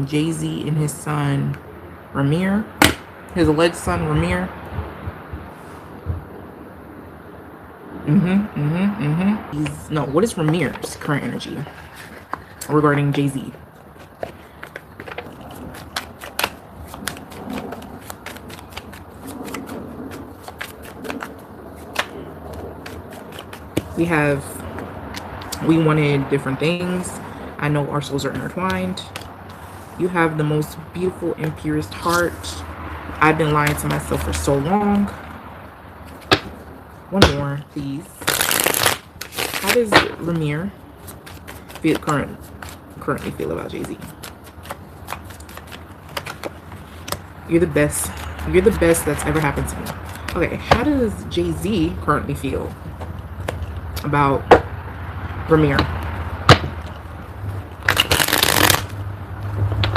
Jay Z and his son Rymir, his alleged son Rymir. No, what is Rymir's current energy regarding Jay Z? We wanted different things. I know our souls are intertwined. You have the most beautiful and purest heart. I've been lying to myself for so long. One more, please. How does Rymir currently feel about Jay Z? You're the best. You're the best that's ever happened to me. Okay, how does Jay Z currently feel about Rymir?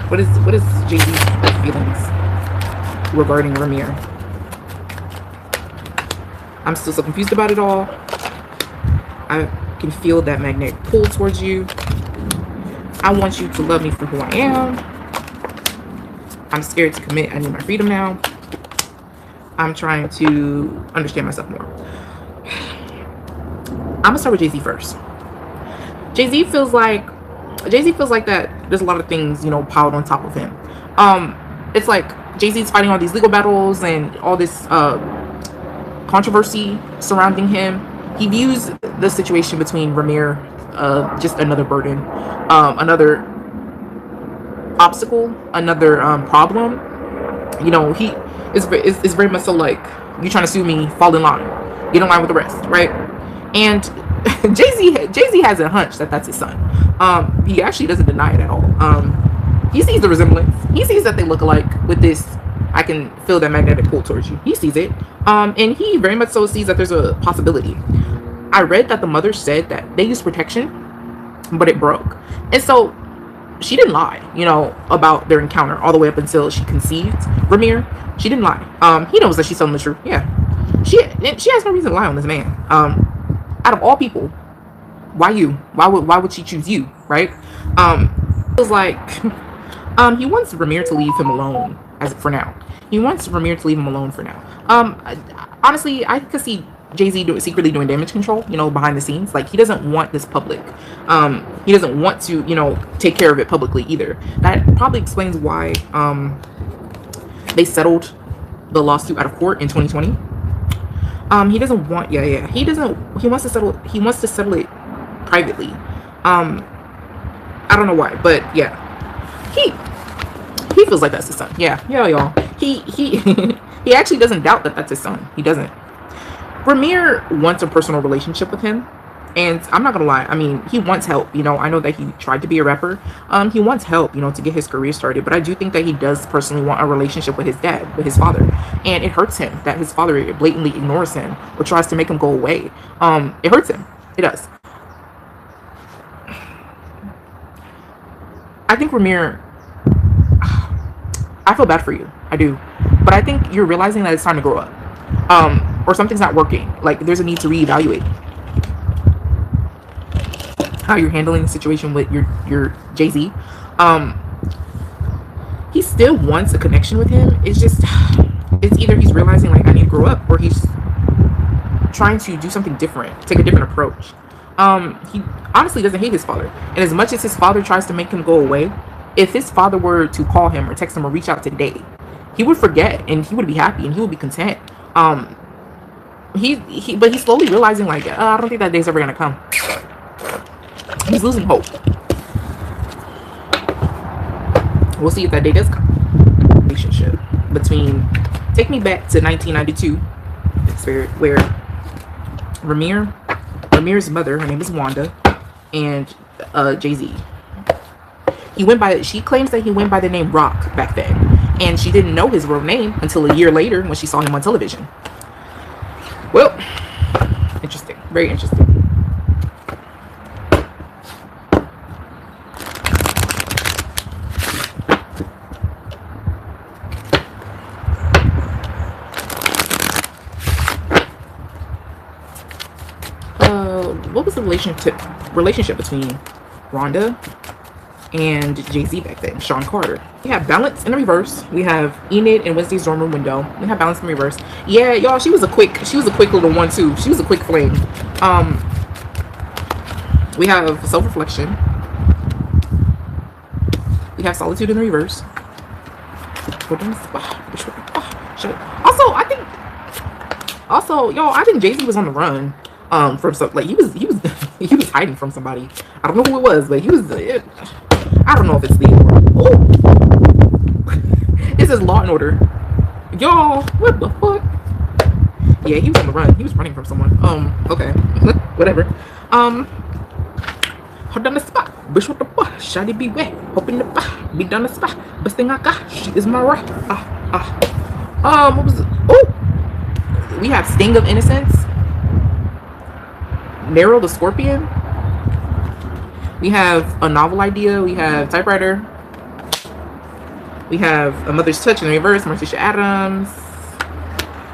What is Jay Z's feelings regarding Rymir? I'm still so confused about it all. I can feel that magnetic pull towards you. I want you to love me for who I am. I'm scared to commit. I need my freedom now. I'm trying to understand myself more. I'm gonna start with Jay Z first. Jay Z feels like that there's a lot of things, piled on top of him. It's like Jay Z's fighting all these legal battles and all this controversy surrounding him. He views the situation between Rymir just another burden, another obstacle, another problem. He is very much so like, you trying to sue me, fall in line, get in line with the rest, right? And Jay Z has a hunch that that's his son. He actually doesn't deny it at all. He sees the resemblance. He sees that they look alike with this. I can feel that magnetic pull towards you. He sees it. And he very much so sees that there's a possibility. I read that the mother said that they used protection, but it broke. And so she didn't lie, about their encounter all the way up until she conceived Rymir. She didn't lie. He knows that she's telling the truth. Yeah. She has no reason to lie on this man. Out of all people, why you? Why would she choose you, right? It was like he wants Rymir to leave him alone for now. He wants Rymir to leave him alone for now. Honestly, I could see Jay Z secretly doing damage control, behind the scenes. Like, he doesn't want this public. He doesn't want to, take care of it publicly either. That probably explains why they settled the lawsuit out of court in 2020. He doesn't want, he wants to settle it privately. I don't know why, but yeah, he feels like that's his son. Yeah, y'all. He he actually doesn't doubt that that's his son. He doesn't. Rymir wants a personal relationship with him, and I'm not gonna lie. I mean, he wants help. I know that he tried to be a rapper. He wants help, to get his career started. But I do think that he does personally want a relationship with his dad, with his father, and it hurts him that his father blatantly ignores him or tries to make him go away. It hurts him. It does. I think Rymir, I feel bad for you. I do. But I think you're realizing that it's time to grow up. Or something's not working. Like, there's a need to reevaluate how you're handling the situation with your Jay Z. He still wants a connection with him. It's either he's realizing, like, I need to grow up, or he's trying to do something different, take a different approach. He honestly doesn't hate his father. And as much as his father tries to make him go away, if his father were to call him or text him or reach out today, he would forget and he would be happy and he would be content. But he's slowly realizing, like, I don't think that day's ever gonna come. He's losing hope. We'll see if that day does come. Relationship between, take me back to 1992, spirit, where Rymir's mother, her name is Wanda, and Jay Z. She claims that he went by the name Rock back then, and she didn't know his real name until a year later when she saw him on television. Well, interesting, very interesting. What was the relationship between Wanda and Jay Z back then, Sean Carter. We have balance in the reverse. We have Enid and Wednesday's dorm room window. We have balance in the reverse. Yeah, y'all, she was a quick little one too. She was a quick flame. We have self-reflection. We have solitude in the reverse. Also, y'all, I think Jay Z was on the run. From some, like he was hiding from somebody. I don't know who it was, but he was. I don't know if it's legal. Oh, this is Law and Order. Y'all, what the fuck? Yeah, he was on the run. He was running from someone. Okay, whatever. Hold on the spot. Bitch, what the fuck? Shawty be wet. Hoping the be done the spot. Best thing I got. She is my rock. What was it? Oh, we have Sting of Innocence. Narrow the Scorpion. We have a novel idea. We have typewriter. We have A Mother's Touch in the reverse. Marcia Adams.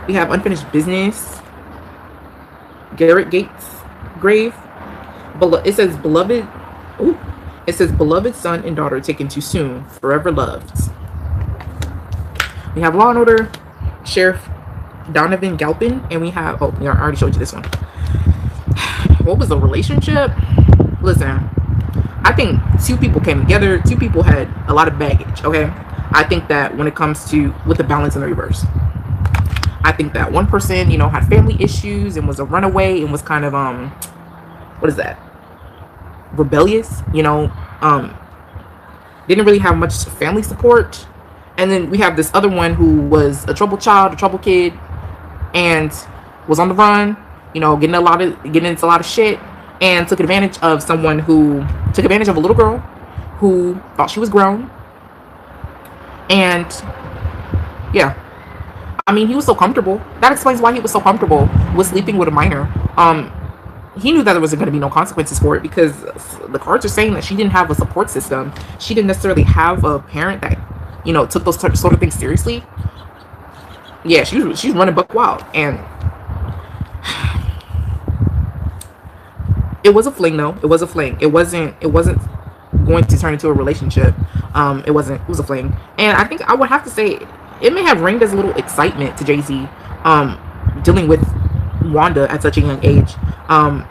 We have Unfinished Business. Garrett Gates grave. It says beloved. Ooh, it says beloved son and daughter taken too soon, forever loved. We have Law and Order, Sheriff Donovan Galpin, and we have. Oh, I already showed you this one. What was the relationship? Listen, I think two people came together. Two people had a lot of baggage. Okay, I think that when it comes to with the balance in the reverse, I think that one person, you know, had family issues and was a runaway and was kind of what is that? Rebellious, you know, didn't really have much family support. And then we have this other one who was a troubled child, a troubled kid, and was on the run, you know, getting into a lot of shit, and took advantage of a little girl who thought she was grown. And yeah, I mean, he was so comfortable. That explains why he was so comfortable with sleeping with a minor. He knew that there wasn't going to be no consequences for it because the cards are saying that she didn't have a support system. She didn't necessarily have a parent that, you know, took those sort of things seriously. Yeah, she's running buck wild, and it was a fling though. It was a fling. It wasn't going to turn into a relationship. It was a fling, and I think I would have to say it may have ringed as a little excitement to Jay Z, dealing with Wanda at such a young age. A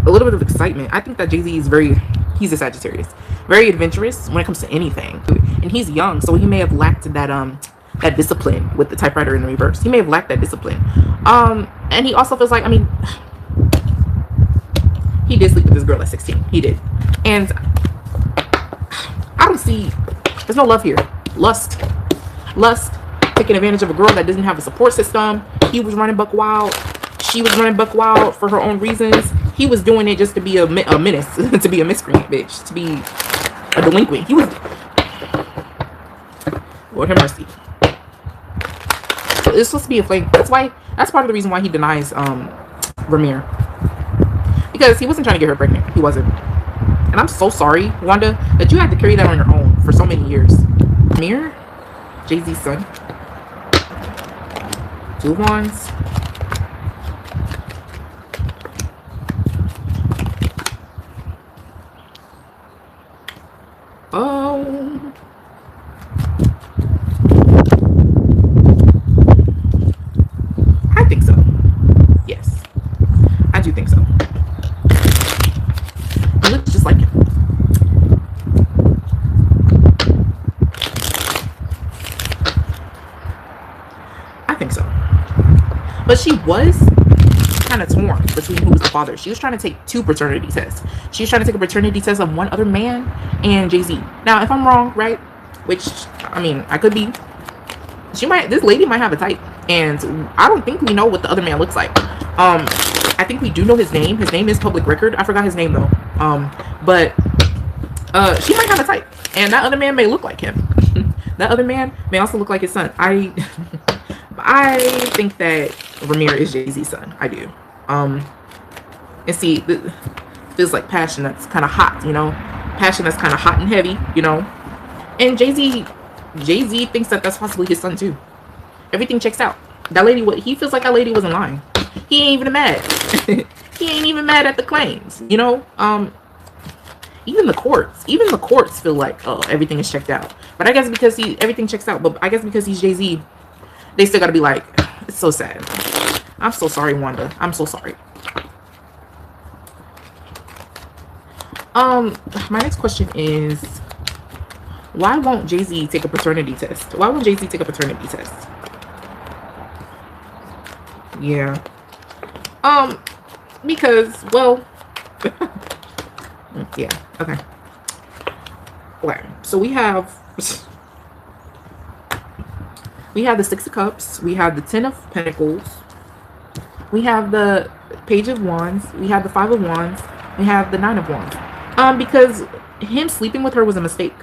little bit of excitement. I think that Jay Z is he's a Sagittarius, very adventurous when it comes to anything, and he's young, so he may have lacked that discipline with the typewriter in the reverse. He may have lacked that discipline, and he also feels like, I mean, he did sleep with this girl at 16. He did, and I don't see. There's no love here. Lust, taking advantage of a girl that doesn't have a support system. He was running buck wild. She was running buck wild for her own reasons. He was doing it just to be a menace, to be a miscreant, bitch, to be a delinquent. He was. Lord have mercy. So it's supposed to be a flame. That's part of the reason why he denies Rymir, because he wasn't trying to get her pregnant. He wasn't. And I'm so sorry, Wanda, that you had to carry that on your own for so many years. Rymir, Jay Z's son. Two wands. Oh. I think so. Yes. I do think so. He looks just like him. I think so. But she was kind of torn between who was the father. She was trying to take two paternity tests. She was trying to take a paternity test of one other man and Jay Z. Now, if I'm wrong, right, which, I mean, I could be, this lady might have a type, and I don't think we know what the other man looks like. I think we do know his name. His name is public record. I forgot his name though. But she might have a type, and that other man may look like him. That other man may also look like his son. I think that Rymir is Jay Z's son. I do. And see, feels like passion that's kind of hot, you know, passion that's kind of hot and heavy, you know. And Jay Z thinks that that's possibly his son too. Everything checks out. That lady, he feels like that lady wasn't lying. He ain't even mad. He ain't even mad at the claims, you know. Even the courts feel like, oh, everything is checked out. But I guess because everything checks out. But I guess because he's Jay Z, they still got to be like, it's so sad. I'm so sorry, Wanda. I'm so sorry. My next question is, why won't Jay Z take a paternity test? Why won't Jay Z take a paternity test? Yeah. Because, well, yeah, okay. Okay, so we have the Six of Cups, we have the Ten of Pentacles, we have the Page of Wands, we have the Five of Wands, we have the Nine of Wands. Because him sleeping with her was a mistake.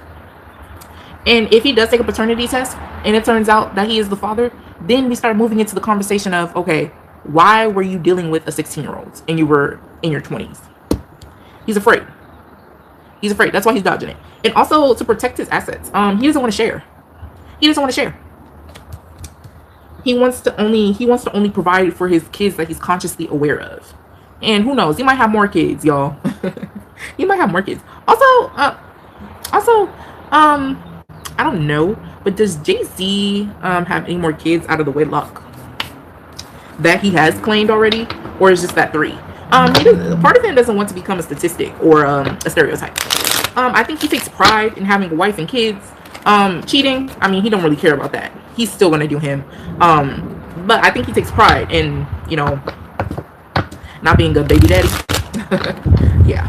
And if he does take a paternity test and it turns out that he is the father, then we start moving into the conversation of, okay, why were you dealing with a 16-year-old and you were in your 20s? He's afraid. He's afraid. That's why he's dodging it. And also to protect his assets. He doesn't want to share. He doesn't want to share. He wants to only provide for his kids that he's consciously aware of. And who knows? He might have more kids, y'all. He might have more kids. Also, I don't know, but does Jay Z have any more kids out of the wedlock that he has claimed already, or is just that 3? Part of him doesn't want to become a statistic or a stereotype. I think he takes pride in having a wife and kids. Cheating, I mean, he don't really care about that. He's still gonna do him. But I think he takes pride in, you know, not being a baby daddy. Yeah.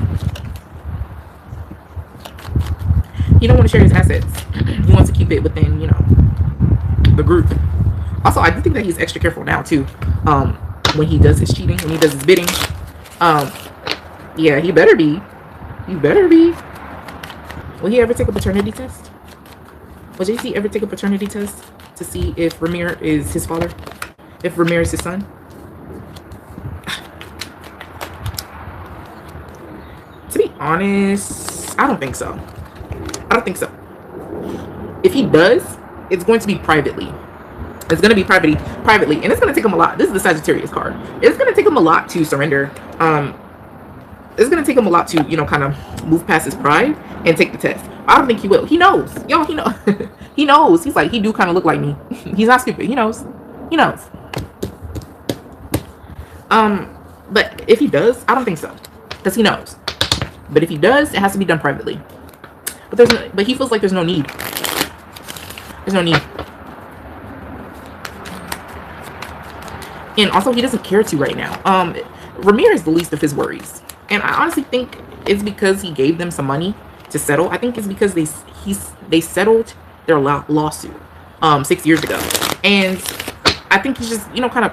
He don't want to share his assets. He wants to keep it within, you know, the group. Also, I do think that he's extra careful now too. When he does his cheating, when he does his bidding. Yeah, he better be. He better be. Will he ever take a paternity test? Will Jay Z ever take a paternity test to see if Rymir is his father? If Rymir is his son? To be honest, I don't think so. I don't think so. If he does, it's going to be privately. It's going to be privately, and it's going to take him a lot. This is the Sagittarius card. It's going to take him a lot to surrender. It's going to take him a lot to, you know, kind of move past his pride and take the test. I don't think he will. He knows. Yo, he knows. He knows. He's like, he do kind of look like me. He's not stupid. He knows. He knows. But if he does, I don't think so, because he knows. But if he does, it has to be done privately. But he feels like there's no need. There's no need. And also, he doesn't care to right now. Rymir is the least of his worries. And I honestly think it's because he gave them some money to settle. I think it's because they settled their lawsuit 6 years ago. And I think he's just, you know, kind of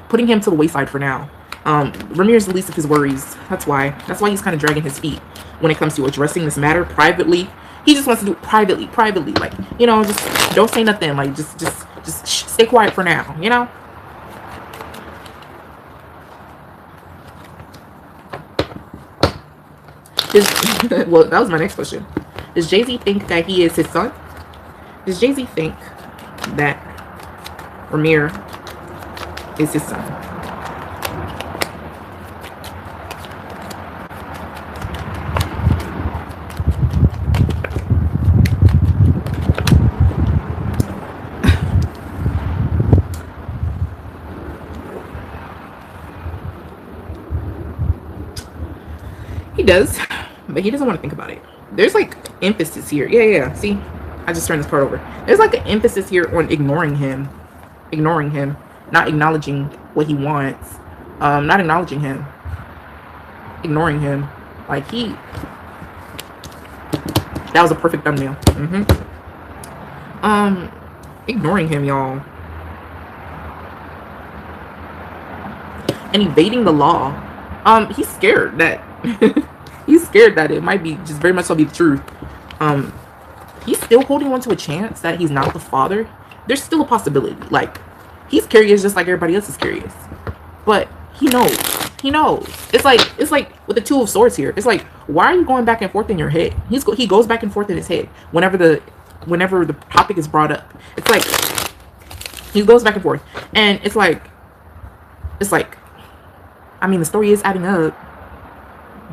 putting him to the wayside for now. Rymir is the least of his worries. That's why he's kind of dragging his feet when it comes to addressing this matter privately. He just wants to do it privately, like, you know, just don't say nothing, like just stay quiet for now, you know. Well, that was my next question. Does Jay Z think that he is his son? Does Jay Z think that Rymir is his son? He does, but he doesn't want to think about it. There's like emphasis here. Yeah. See, I just turned this part over. There's like an emphasis here on ignoring him, not acknowledging what he wants, not acknowledging him, ignoring him. Like that was a perfect thumbnail. Ignoring him, y'all, and evading the law. He's scared that he's scared that it might be just very much so be the truth. He's still holding on to a chance that he's not the father. There's still a possibility. Like, he's curious just like everybody else is curious, but he knows. It's like with the Two of Swords here. It's like, why are you going back and forth in your head? He goes back and forth in his head whenever the topic is brought up. It's like he goes back and forth, and it's like I mean, the story is adding up.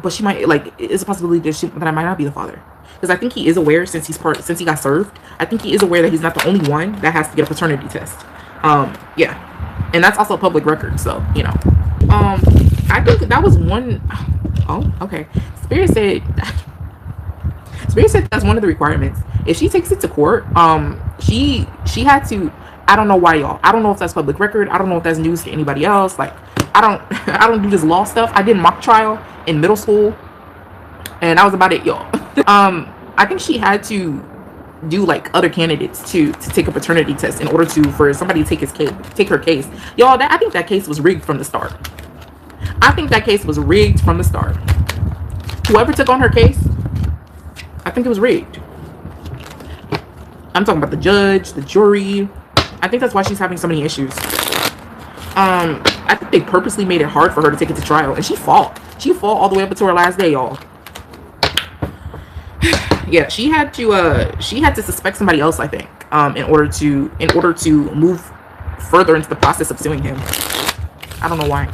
but she might, like, it's a possibility that I might not be the father. Because I think he is aware, since since he got served, I think he is aware that he's not the only one that has to get a paternity test. Yeah. And that's also a public record, so, you know. I think that was one. Oh, okay. Spirit said that's one of the requirements. If she takes it to court, she had to, I don't know why, y'all. I don't know if that's public record. I don't know if that's news to anybody else. Like, I don't do this law stuff. I did mock trial in middle school, and that was about it, y'all. I think she had to do like other candidates to take a paternity test in order for somebody to take her case, y'all. I think that case was rigged from the start. I think that case was rigged from the start. Whoever took on her case, I think it was rigged. I'm talking about the judge, the jury. I think that's why she's having so many issues. I think they purposely made it hard for her to take it to trial, and she fought. She fought all the way up until her last day, y'all. Yeah, she had to suspect somebody else, I think, in order to move further into the process of suing him. I don't know why.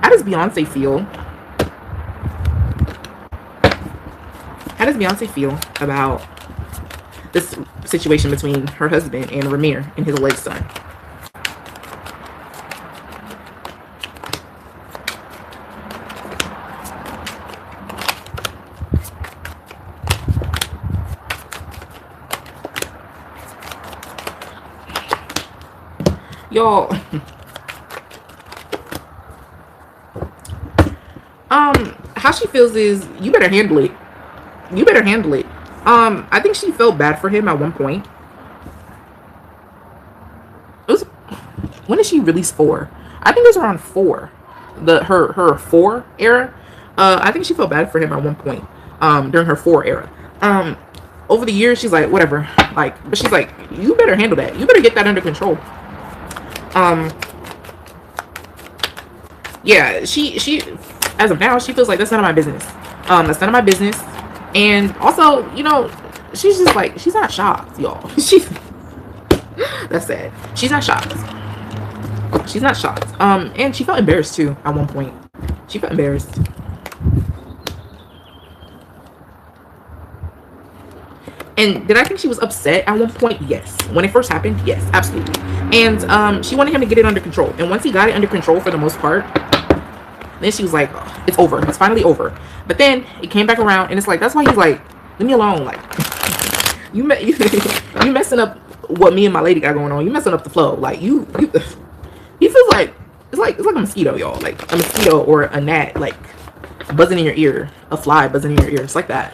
How does Beyonce feel? How does Beyonce feel about this situation between her husband and Rymir and his alleged son? Y'all, how she feels is, you better handle it. You better handle it. I think she felt bad for him at one point. When did she release 4? I think it was around 4. Her 4 era. I think she felt bad for him at one point. During her 4 era. Over the years, she's like, whatever. Like, but she's like, you better handle that. You better get that under control. Yeah, she as of now, she feels like that's none of my business. That's none of my business. And also, you know, she's just like, she's not shocked, y'all. She's that's sad. She's not shocked. She's not shocked. And she felt embarrassed too at one point. She felt embarrassed. And did I think she was upset at one point? Yes. When it first happened, yes, absolutely. And she wanted him to get it under control. And once he got it under control for the most part, then she was like, oh, it's over. It's finally over. But then it came back around, and it's like, that's why he's like, leave me alone. Like, you messing up what me and my lady got going on. You messing up the flow. Like, he feels like it's like a mosquito, y'all. Like a mosquito or a gnat, like buzzing in your ear, a fly buzzing in your ear. It's like that.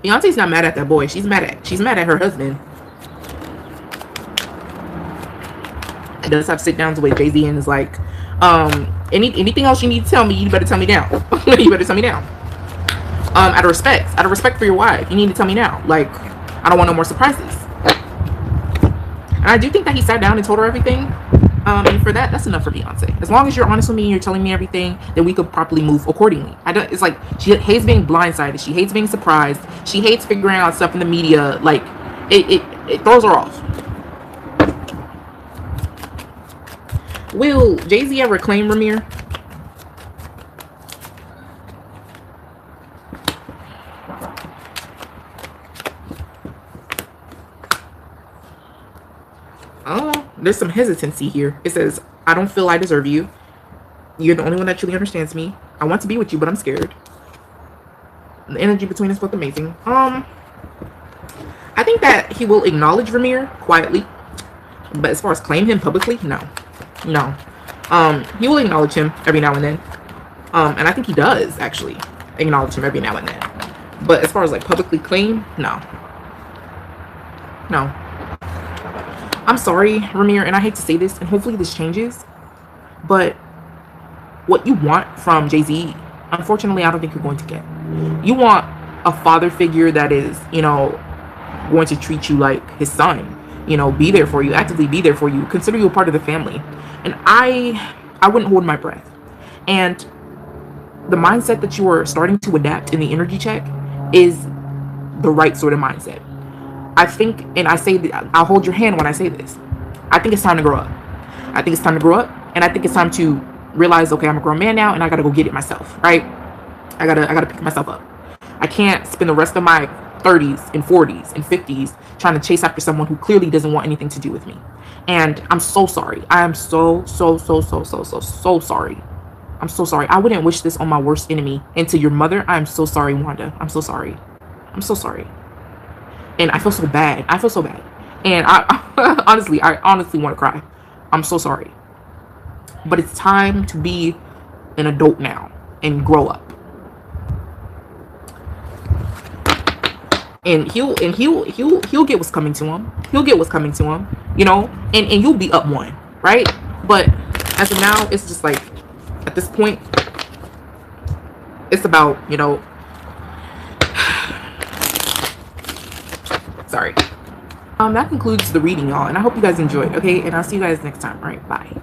Beyonce's not mad at that boy. She's mad at her husband. She does have sit downs with Jay Z and is like, anything else you need to tell me, you better tell me now. You better tell me now. Out of respect for your wife, you need to tell me now. Like, I don't want no more surprises. And I do think that he sat down and told her everything. And for that's enough for Beyonce. As long as you're honest with me and you're telling me everything, then we could properly move accordingly. It's like, she hates being blindsided. She hates being surprised. She hates figuring out stuff in the media. Like, it throws her off. Will Jay Z ever claim Rymir? There's some hesitancy here. It says, I don't feel I deserve you. You're the only one that truly understands me. I want to be with you, but I'm scared. The energy between us both amazing. I think that he will acknowledge Rymir quietly, but as far as claim him publicly, no. He will acknowledge him every now and then. And I think he does actually acknowledge him every now and then. But as far as like publicly claim, no. I'm sorry, Rymir, and I hate to say this, and hopefully this changes, but what you want from Jay Z, unfortunately, I don't think you're going to get. You want a father figure that is, you know, going to treat you like his son, you know, be there for you, actively be there for you, consider you a part of the family. And I wouldn't hold my breath. And the mindset that you are starting to adapt in the energy check is the right sort of mindset. I think, and I say that, I'll hold your hand when I say this. I think it's time to grow up. I think it's time to grow up, and I think it's time to realize, okay, I'm a grown man now, and I gotta go get it myself, right? I gotta pick myself up. I can't spend the rest of my 30s and 40s and 50s trying to chase after someone who clearly doesn't want anything to do with me. And I'm so sorry. I am so sorry. I'm so sorry. I wouldn't wish this on my worst enemy. And to your mother, I'm so sorry, Wanda. I'm so sorry. I'm so sorry. And I feel so bad. I feel so bad. And I honestly want to cry. I'm so sorry. But it's time to be an adult now and grow up. And he'll get what's coming to him. He'll get what's coming to him, you know, and you'll be up one, right? But as of now, it's just like, at this point, it's about, you know, sorry. That concludes the reading, y'all, and I hope you guys enjoyed. Okay, and I'll see you guys next time. All right, bye.